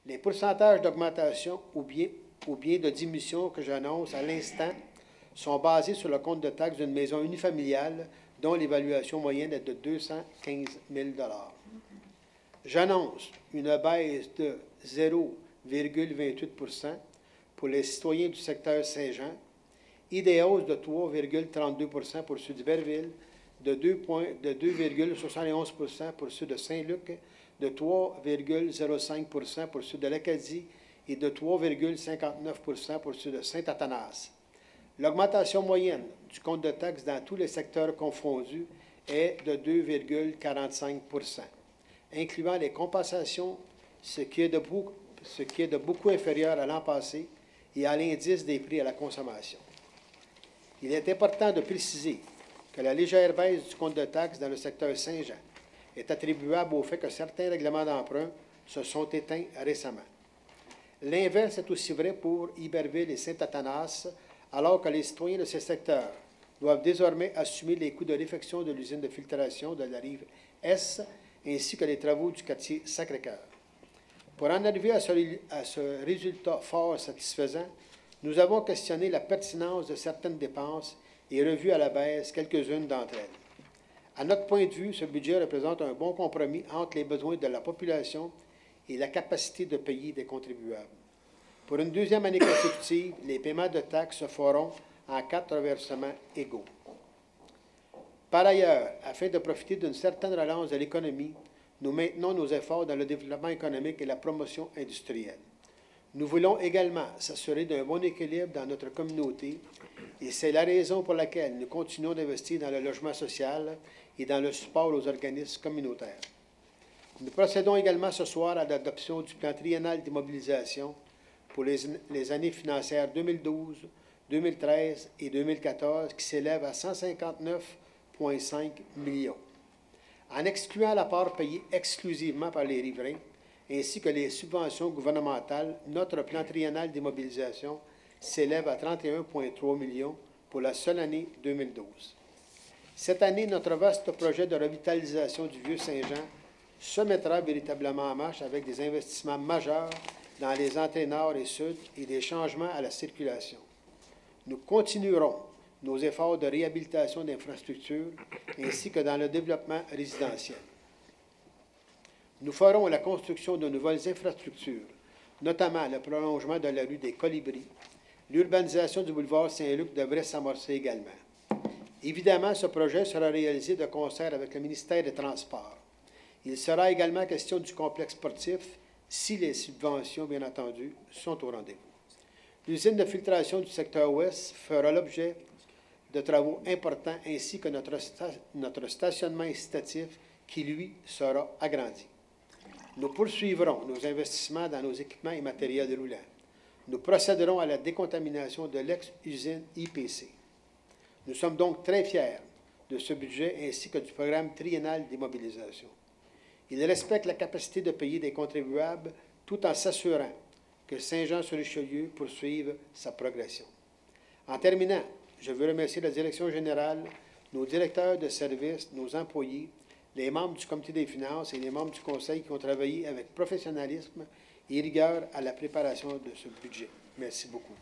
Les pourcentages d'augmentation ou bien de diminution que j'annonce à l'instant sont basés sur le compte de taxe d'une maison unifamiliale dont l'évaluation moyenne est de 215 000 $. J'annonce une baisse de 0,28 % pour les citoyens du secteur Saint-Jean et des hausses de 3,32 % pour ceux d'Iberville, de 2,71 % pour ceux de Saint-Luc, de 3,05 % pour ceux de l'Acadie et de 3,59 % pour ceux de Saint-Athanas. L'augmentation moyenne du compte de taxe dans tous les secteurs confondus est de 2,45 %, incluant les compensations, ce qui est de beaucoup inférieur à l'an passé et à l'indice des prix à la consommation. Il est important de préciser que la légère baisse du compte de taxe dans le secteur Saint-Jean est attribuable au fait que certains règlements d'emprunt se sont éteints récemment. L'inverse est aussi vrai pour Iberville et Saint-Athanas, alors que les citoyens de ces secteurs doivent désormais assumer les coûts de réfection de l'usine de filtration de la rive Est ainsi que les travaux du quartier Sacré-Cœur. Pour en arriver à ce résultat fort satisfaisant, nous avons questionné la pertinence de certaines dépenses et revu à la baisse quelques-unes d'entre elles. À notre point de vue, ce budget représente un bon compromis entre les besoins de la population et la capacité de payer des contribuables. Pour une deuxième année consécutive, les paiements de taxes se feront en 4 reversements égaux. Par ailleurs, afin de profiter d'une certaine relance de l'économie, nous maintenons nos efforts dans le développement économique et la promotion industrielle. Nous voulons également s'assurer d'un bon équilibre dans notre communauté et c'est la raison pour laquelle nous continuons d'investir dans le logement social et dans le support aux organismes communautaires. Nous procédons également ce soir à l'adoption du plan triennal d'immobilisation pour les années financières 2012, 2013 et 2014 qui s'élève à 159,5 millions. En excluant la part payée exclusivement par les riverains, ainsi que les subventions gouvernementales, notre plan triennal d'immobilisation s'élève à 31,3 millions pour la seule année 2012. Cette année, notre vaste projet de revitalisation du Vieux-Saint-Jean se mettra véritablement en marche avec des investissements majeurs dans les entrées nord et sud et des changements à la circulation. Nous continuerons nos efforts de réhabilitation d'infrastructures ainsi que dans le développement résidentiel. Nous ferons la construction de nouvelles infrastructures, notamment le prolongement de la rue des Colibris. L'urbanisation du boulevard Saint-Luc devrait s'amorcer également. Évidemment, ce projet sera réalisé de concert avec le ministère des Transports. Il sera également question du complexe sportif si les subventions, bien entendu, sont au rendez-vous. L'usine de filtration du secteur ouest fera l'objet de travaux importants ainsi que notre stationnement incitatif qui, lui, sera agrandi. Nous poursuivrons nos investissements dans nos équipements et matériels roulants. Nous procéderons à la décontamination de l'ex-usine IPC. Nous sommes donc très fiers de ce budget ainsi que du programme triennal d'immobilisation. Il respecte la capacité de payer des contribuables tout en s'assurant que Saint-Jean-sur-Richelieu poursuive sa progression. En terminant, je veux remercier la Direction générale, nos directeurs de services, nos employés, les membres du comité des finances et les membres du conseil qui ont travaillé avec professionnalisme et rigueur à la préparation de ce budget. Merci beaucoup.